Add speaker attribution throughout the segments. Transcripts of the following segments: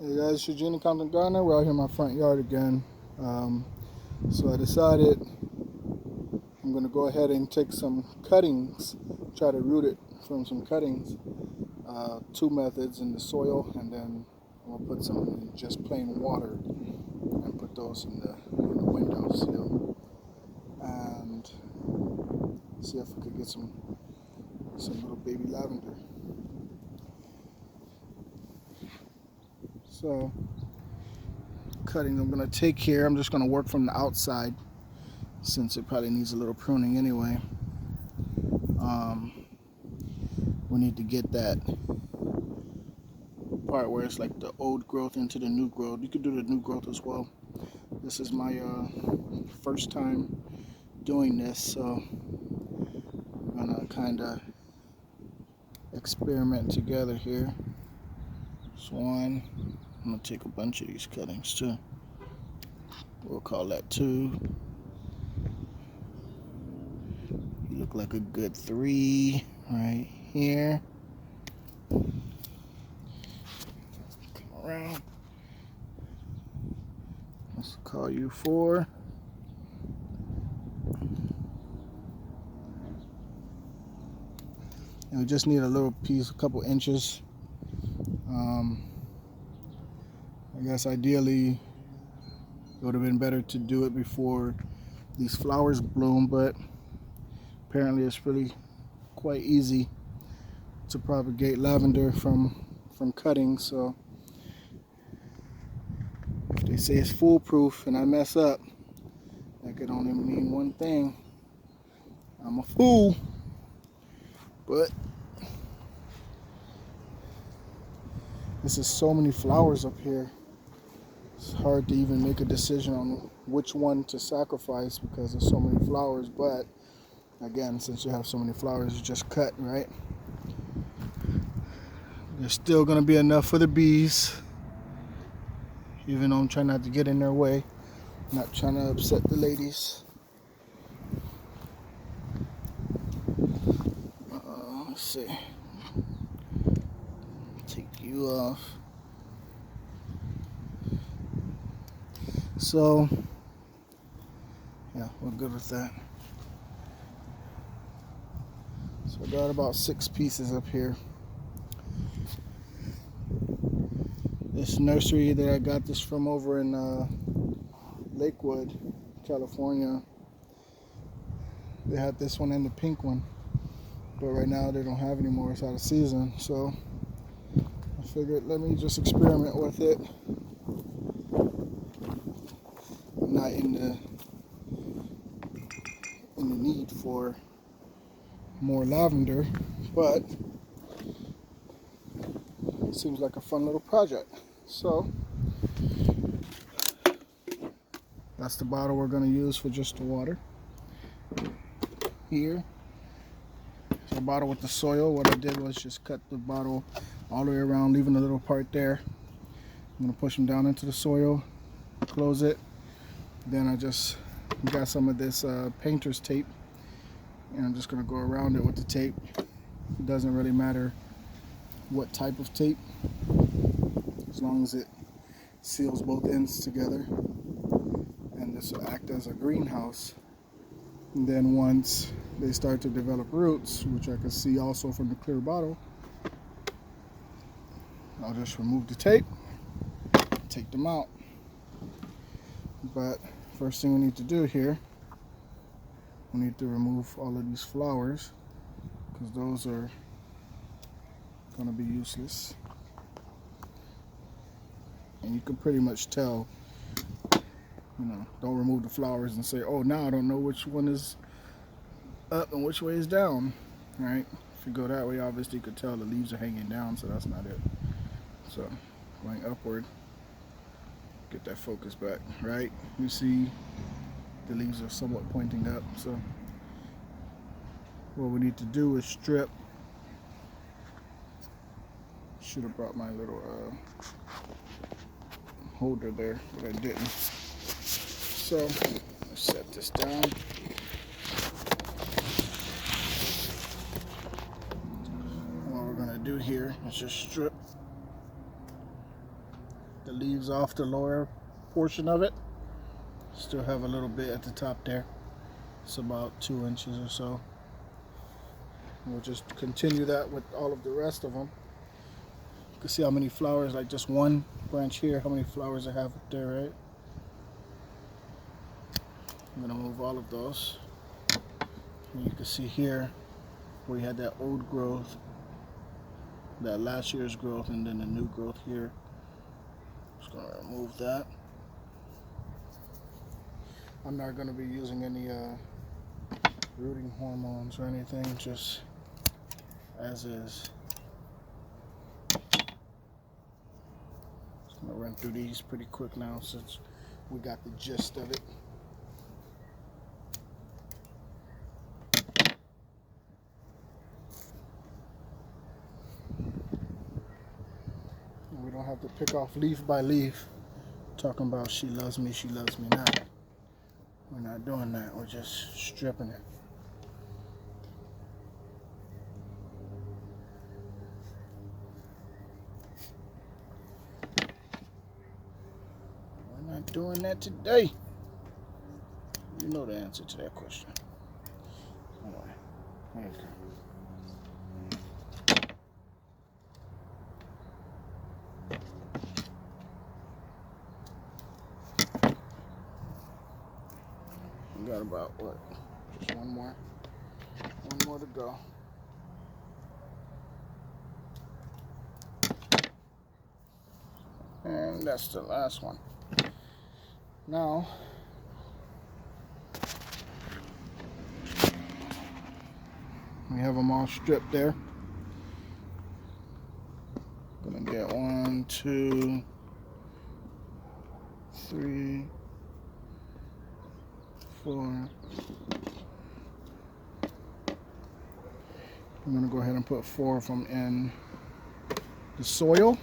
Speaker 1: Hey guys, it's Eugene Compton Gardener. We're out here in my front yard again. So I decided I'm going to go ahead and take some cuttings, try to root it from some cuttings. Two methods: in the soil, and then I'm going to put some in just plain water and put those in the windowsill and see if we could get some little baby lavender. So cutting I'm going to take here, I'm just going to work from the outside since it probably needs a little pruning anyway. We need to get that part where it's like the old growth into the new growth. You could do the new growth as well. This is my first time doing this, so I'm gonna kind of experiment together here. This one, I'm gonna take a bunch of these cuttings too. We'll call that 2. You look like a good 3 right here. Come around. Let's call you 4. And we just need a little piece, a couple inches. I guess ideally it would have been better to do it before these flowers bloom, but apparently it's really quite easy to propagate lavender from cuttings. So if they say it's foolproof and I mess up, that could only mean one thing: I'm a fool. But this is so many flowers up here, it's hard to even make a decision on which one to sacrifice because there's so many flowers. But again, since you have so many flowers, you just cut, right? There's still gonna be enough for the bees, even though I'm trying not to get in their way, not trying to upset the ladies. Let's see, take you off. So yeah, we're good with that. So I got about 6 pieces up here. This nursery that I got this from over in Lakewood, California, they had this one and the pink one, but right now they don't have any more. It's out of season, so I figured let me just experiment with it. I'm not in the need for more lavender, but it seems like a fun little project. So that's the bottle we're going to use for just the water. Here, so a bottle with the soil. What I did was just cut the bottle all the way around, leaving a little part there. I'm going to push them down into the soil, close it. Then I just got some of this painter's tape, and I'm just going to go around it with the tape. It doesn't really matter what type of tape, as long as it seals both ends together. And this will act as a greenhouse. And then once they start to develop roots, which I can see also from the clear bottle, I'll just remove the tape, take them out. But first thing we need to do here, we need to remove all of these flowers because those are going to be useless. And you can pretty much tell, don't remove the flowers and say, oh, now I don't know which one is up and which way is down, right? If you go that way, obviously you could tell the leaves are hanging down, so that's not it. So going upward, get that focus back, right? You see the leaves are somewhat pointing up, so what we need to do is strip. Should have brought my little holder there, but I didn't. So let's set this down. What we're gonna do here is just strip the leaves off the lower portion of it. Still have a little bit at the top there. It's about 2 inches or so. We'll just continue that with all of the rest of them. You can see how many flowers, like just one branch here, how many flowers I have up there, right? I'm gonna move all of those. And you can see here where we had that old growth, that last year's growth, and then the new growth here. Just gonna remove that. I'm not gonna be using any rooting hormones or anything, just as is. Just gonna run through these pretty quick now since we got the gist of it. We don't have to pick off leaf by leaf, talking about she loves me not. We're not doing that, we're just stripping it. We're not doing that today. You know the answer to that question. Anyway, there you go. We got about what? Just one more to go. And that's the last one. Now, we have them all stripped there. Gonna get 1, 2, 3, 4. I'm gonna go ahead and put 4 of them in the soil.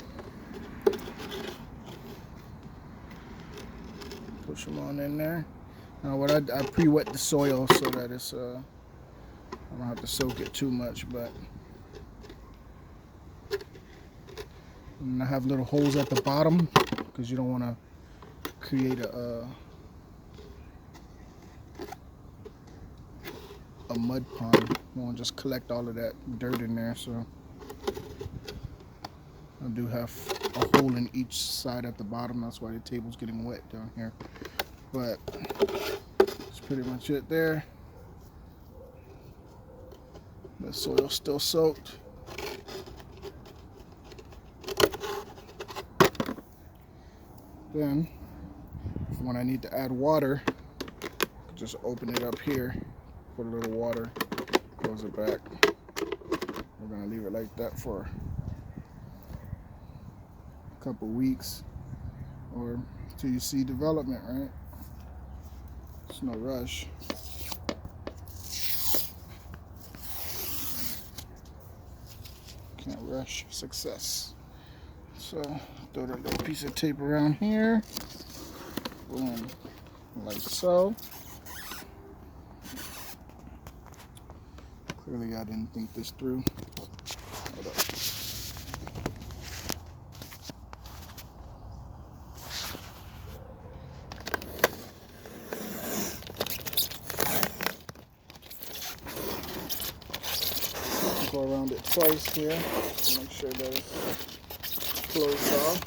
Speaker 1: Push them on in there. Now what I pre-wet the soil so that it's I don't have to soak it too much, but and I have little holes at the bottom because you don't want to create a mud pond. You want to just collect all of that dirt in there. So I do have a hole in each side at the bottom. That's why the table's getting wet down here. But that's pretty much it there. The soil's still soaked. Then, when I need to add water, just open it up here, put a little water, close it back. We're gonna leave it like that for a couple weeks or till you see development, right? It's no rush. Can't rush success. So throw that little piece of tape around here. Boom. Like so. Clearly I didn't think this through. Hold up. Go around it twice here to make sure that it's closed off.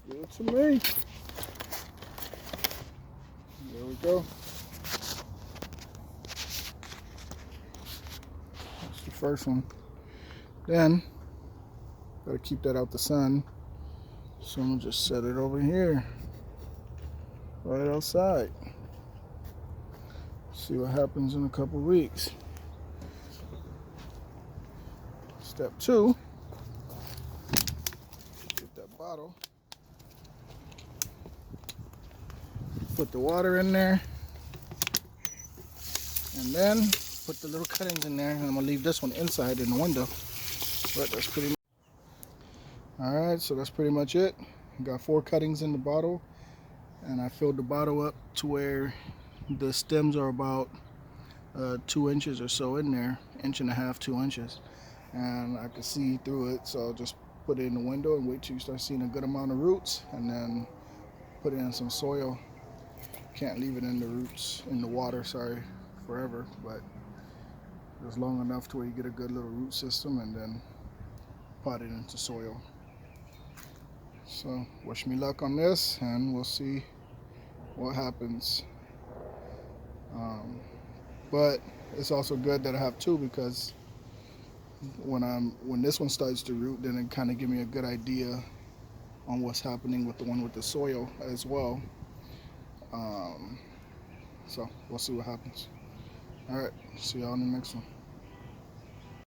Speaker 1: Looks good to me. There we go. That's the first one. Then, gotta keep that out the sun. So I'm gonna just set it over here. Right outside. See what happens in a couple weeks. Step 2. Get that bottle. Put the water in there. And then put the little cuttings in there. And I'm going to leave this one inside in the window. But that's pretty much. Alright, so that's pretty much it. Got 4 cuttings in the bottle. And I filled the bottle up to where the stems are about 2 inches or so in there, inch and a half, 2 inches, and I can see through it. So just put it in the window and wait till you start seeing a good amount of roots, and then put it in some soil. Can't leave it in the roots, in the water, sorry, forever, but just long enough to where you get a good little root system, and then pot it into soil. So wish me luck on this, and we'll see what happens. But it's also good that I have two, because when this one starts to root, then it kind of give me a good idea on what's happening with the one with the soil as well. So we'll see what happens. All right, see y'all in the next one.